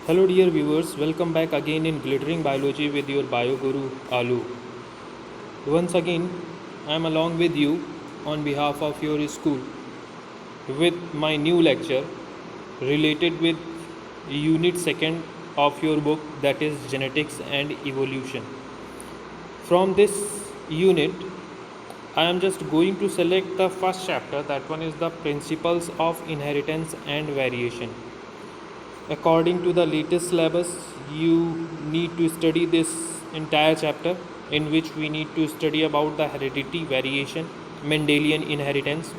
Hello dear viewers, welcome back again in Glittering Biology with your Bio Guru Alu. Once again, I am along with you on behalf of your school with my new lecture related with unit 2nd of your book, that is Genetics and Evolution. From this unit, I am just going to select the first chapter, that one is the Principles of Inheritance and Variation. According to the latest syllabus, you need to study this entire chapter, in which we need to study about the heredity, variation, Mendelian inheritance,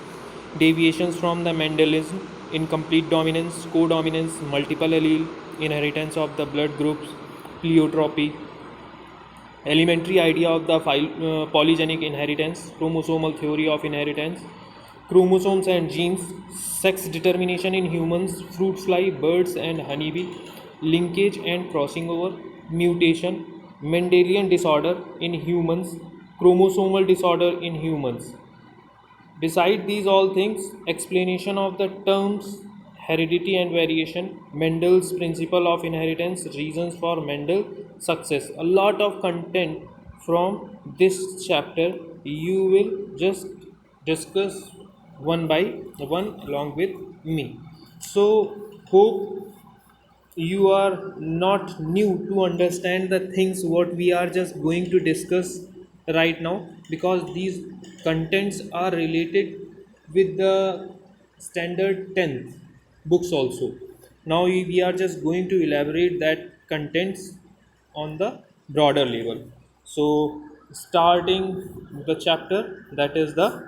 deviations from the Mendelism, incomplete dominance, codominance, multiple allele, inheritance of the blood groups, pleiotropy, elementary idea of the polygenic inheritance, chromosomal theory of inheritance, chromosomes and genes, sex determination in humans, fruit fly, birds and honeybee, linkage and crossing over, mutation, Mendelian disorder in humans, chromosomal disorder in humans. Beside these all things, explanation of the terms heredity and variation, Mendel's principle of inheritance, reasons for Mendel success. A lot of content from this chapter you will just discuss one by one along with me. So, hope you are not new to understand the things what we are just going to discuss right now, because these contents are related with the standard 10th books also. Now we are just going to elaborate that contents on the broader level. So starting the chapter, that is the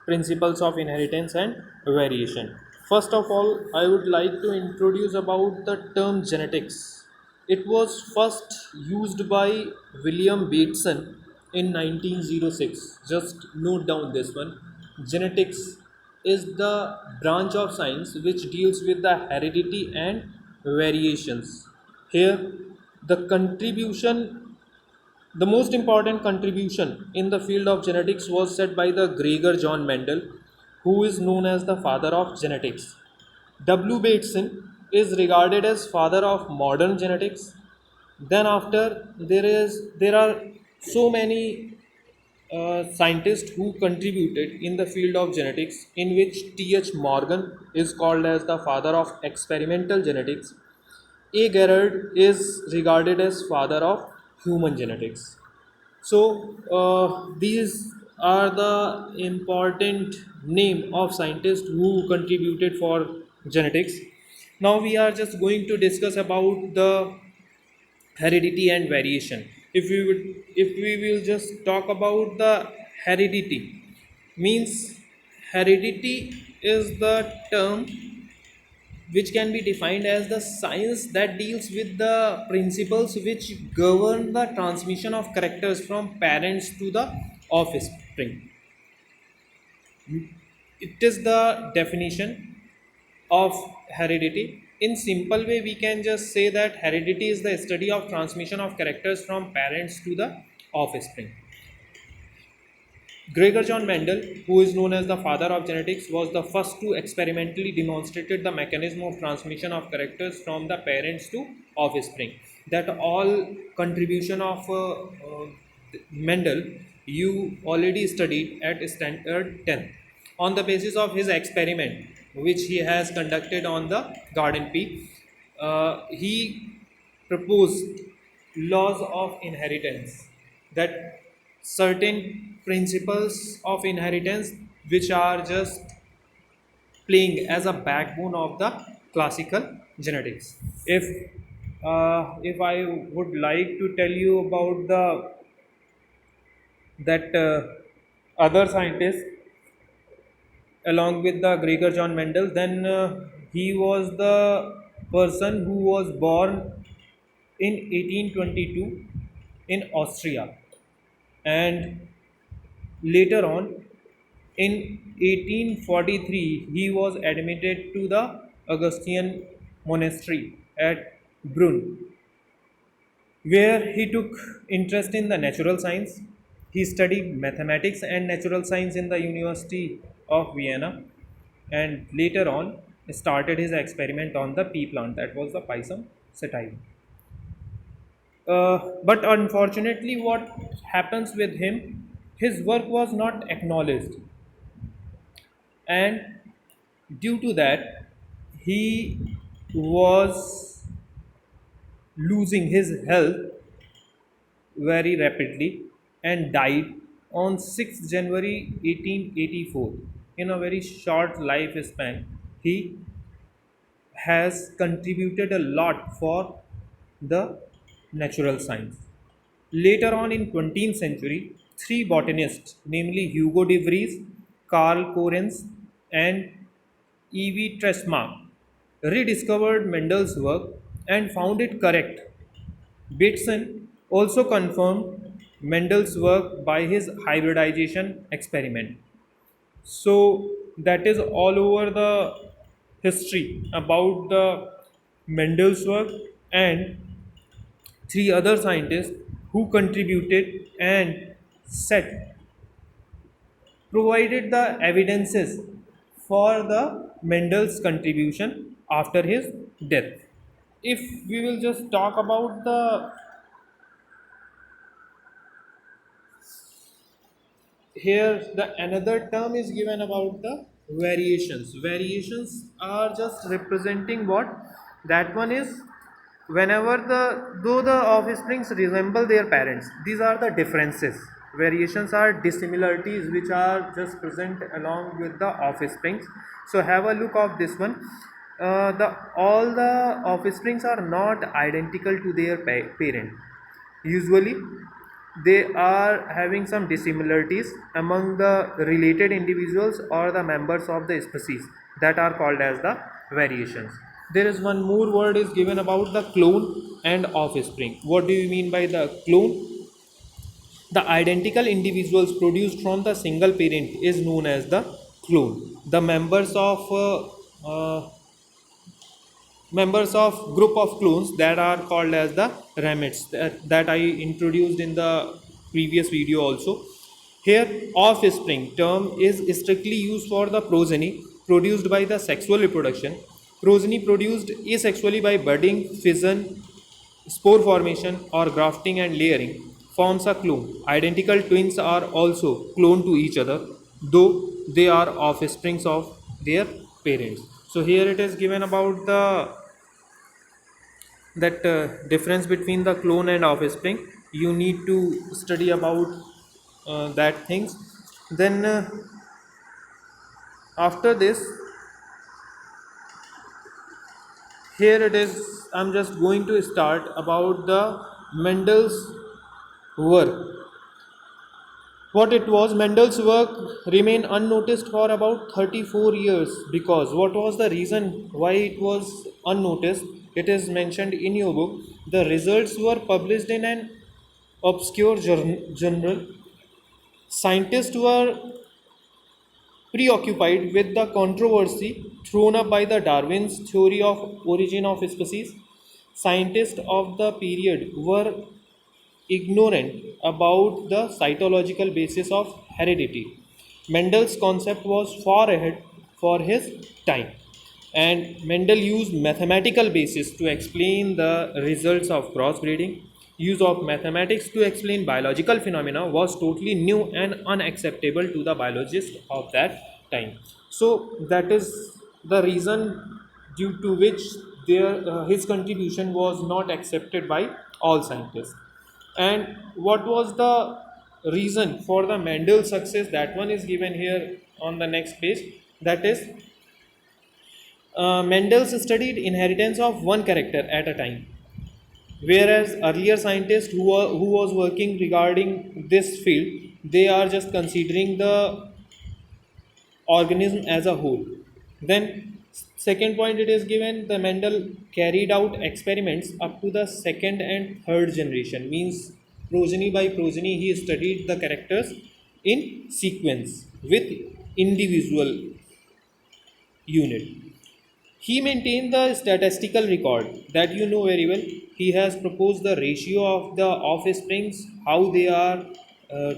principles of inheritance and variation. First of all, I would like to introduce about the term genetics. It was first used by William Bateson in 1906. Just note down this one. Genetics is the branch of science which deals with the heredity and variations. Here, the contribution the most important contribution in the field of genetics was set by the Gregor John Mendel, who is known as the father of genetics. W. Bateson is regarded as father of modern genetics. Then after there are so many scientists who contributed in the field of genetics, in which T.H. Morgan is called as the father of experimental genetics. A. Gerard is regarded as father of human genetics. So these are the important name of scientists who contributed for genetics. Now we are just going to discuss about the heredity and variation. If we will just talk about the heredity, means heredity is the term which can be defined as the science that deals with the principles which govern the transmission of characters from parents to the offspring. It is the definition of heredity. In simple way, we can just say that heredity is the study of transmission of characters from parents to the offspring. Gregor John Mendel, who is known as the father of genetics, was the first to experimentally demonstrated the mechanism of transmission of characters from the parents to offspring. That all contribution of Mendel you already studied at standard 10 on the basis of his experiment which he has conducted on the garden pea. He proposed laws of inheritance, that certain principles of inheritance which are just playing as a backbone of the classical genetics. If I would like to tell you about the that other scientists along with the Gregor John Mendel, then he was the person who was born in 1822 in Austria, and later on in 1843 he was admitted to the Augustinian monastery at Brunn, where he took interest in the natural science. He studied mathematics and natural science in the University of Vienna, and later on started his experiment on the pea plant, that was the Pisum sativa. But unfortunately, what happens with him, his work was not acknowledged, and due to that, he was losing his health very rapidly and died on 6th January 1884. In a very short lifespan, he has contributed a lot for the natural science. Later on in 20th century, three botanists, namely Hugo de Vries, Karl Correns, and E.V. Tresma, rediscovered Mendel's work and found it correct. Bateson also confirmed Mendel's work by his hybridization experiment. So that is all over the history about the Mendel's work and three other scientists who contributed and set provided the evidences for the Mendel's contribution after his death. If we will just talk about the here, the another term is given about the variations are just representing what, that one is whenever the though the offsprings resemble their parents, these are the differences. Variations are dissimilarities which are just present along with the offsprings. So have a look of this one. The all the offsprings are not identical to their parent. Usually they are having some dissimilarities among the related individuals or the members of the species, that are called as the variations. There is one more word is given about the clone and offspring. What do you mean by the clone? The identical individuals produced from the single parent is known as the clone. The members of group of clones that are called as the ramets, that I introduced in the previous video also. Here offspring term is strictly used for the progeny produced by the sexual reproduction. Progeny produced asexually by budding, fission, spore formation or grafting and layering forms a clone. Identical twins are also cloned to each other, though they are offsprings of their parents. So here it is given about the that difference between the clone and offspring. You need to study about that things. Then after this, here it is, I'm just going to start about the Mendel's work. What it was, Mendel's work remained unnoticed for about 34 years. Because what was the reason why it was unnoticed? It is mentioned in your book. The results were published in an obscure journal. Scientists were preoccupied with the controversy thrown up by the Darwin's theory of origin of species. Scientists of the period were ignorant about the cytological basis of heredity. Mendel's concept was far ahead for his time, and Mendel used mathematical basis to explain the results of crossbreeding. Use of mathematics to explain biological phenomena was totally new and unacceptable to the biologists of that time. So that is the reason due to which his contribution was not accepted by all scientists. And what was the reason for the Mendel success? That one is given here on the next page. That is, Mendel studied inheritance of one character at a time, whereas earlier scientists who was working regarding this field, they are just considering the organism as a whole. Then second point it is given, the Mendel carried out experiments up to the second and third generation, means progeny by progeny he studied the characters in sequence with individual unit. He maintained the statistical record that you know very well. He has proposed the ratio of the offsprings, uh,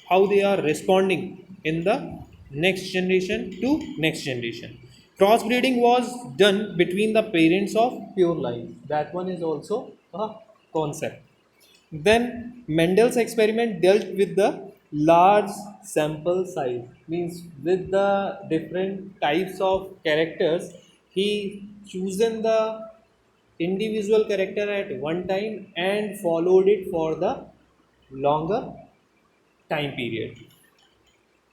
how they are responding in the next generation to next generation. Crossbreeding was done between the parents of pure life. That one is also a concept. Then Mendel's experiment dealt with the large sample size, means with the different types of characters, he chosen the individual character at one time and followed it for the longer time period.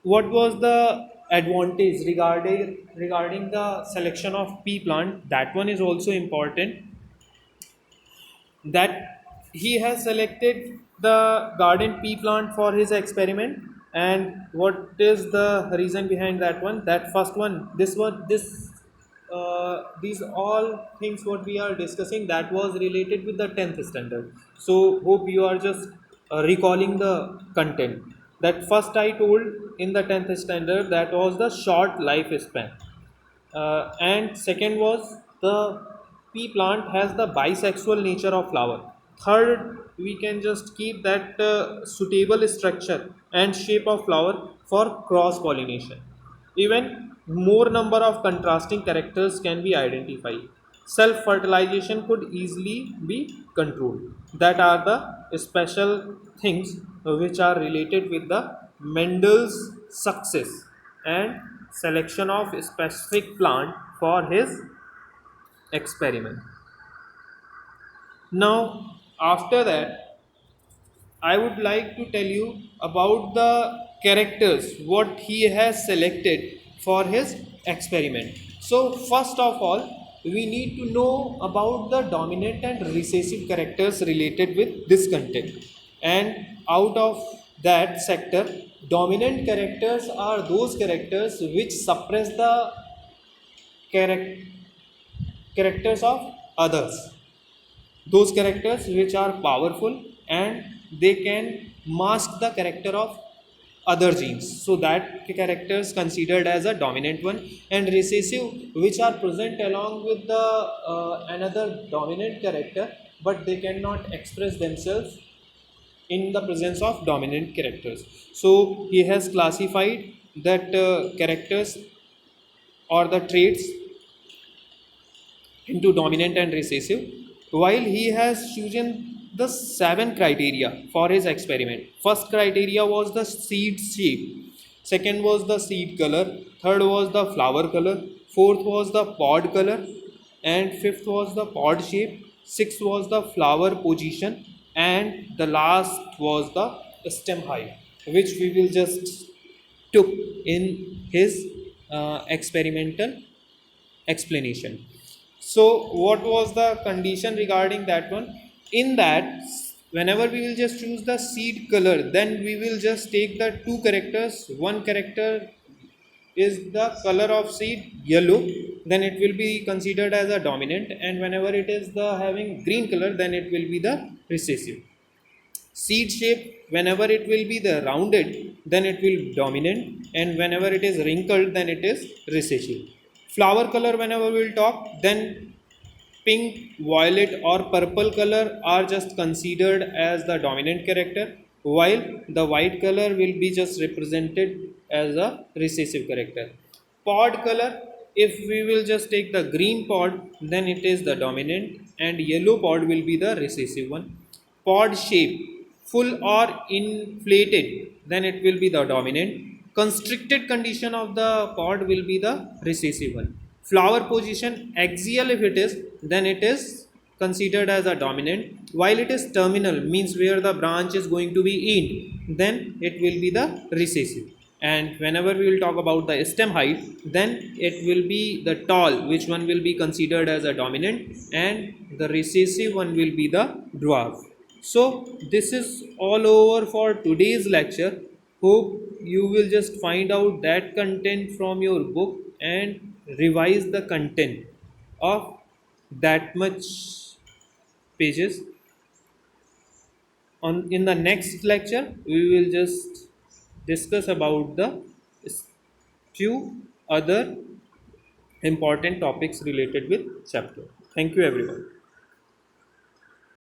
What was the advantage regarding the selection of pea plant? That one is also important, that he has selected the garden pea plant for his experiment. And what is the reason behind that one? That first one, this these all things what we are discussing, that was related with the 10th standard. So hope you are just recalling the content. That first I told in the 10th standard, that was the short lifespan. And second was the pea plant has the bisexual nature of flower. Third, we can just keep that suitable structure and shape of flower for cross pollination. Even more number of contrasting characters can be identified. Self fertilization could easily be controlled. That are the special things which are related with the Mendel's success and selection of specific plant for his experiment. Now, after that, I would like to tell you about the characters what he has selected for his experiment. So, first of all, we need to know about the dominant and recessive characters related with this content. And out of that sector, dominant characters are those characters which suppress the charac- characters of others, those characters which are powerful and they can mask the character of other genes, so that characters considered as a dominant one. And recessive, which are present along with the another dominant character, but they cannot express themselves in the presence of dominant characters. So he has classified that characters or the traits into dominant and recessive, while he has chosen the seven criteria for his experiment. First criteria was the seed shape, second was the seed color, third was the flower color, fourth was the pod color, and fifth was the pod shape, sixth was the flower position, and the last was the stem height, which we will just took in his experimental explanation. So, what was the condition regarding that one? In that, whenever we will just choose the seed color, then we will just take the two characters. One character is the color of seed yellow, then it will be considered as a dominant, and whenever it is the having green color, then it will be the recessive. Seed shape, whenever it will be the rounded, then it will be dominant, and whenever it is wrinkled, then it is recessive. Flower color, whenever we will talk, then pink, violet, or purple color are just considered as the dominant character, while the white color will be just represented as a recessive character. Pod color, if we will just take the green pod, then it is the dominant, and yellow pod will be the recessive one. Pod shape, full or inflated, then it will be the dominant. Constricted condition of the pod will be the recessive one. Flower position axial, if it is, then it is considered as a dominant, while it is terminal, means where the branch is going to be end, then it will be the recessive. And whenever we will talk about the stem height, then it will be the tall, which one will be considered as a dominant, and the recessive one will be the dwarf. So this is all over for today's lecture. Hope you will just find out that content from your book and revise the content of that much pages. On in the next lecture we will just discuss about the few other important topics related with chapter. Thank you everyone.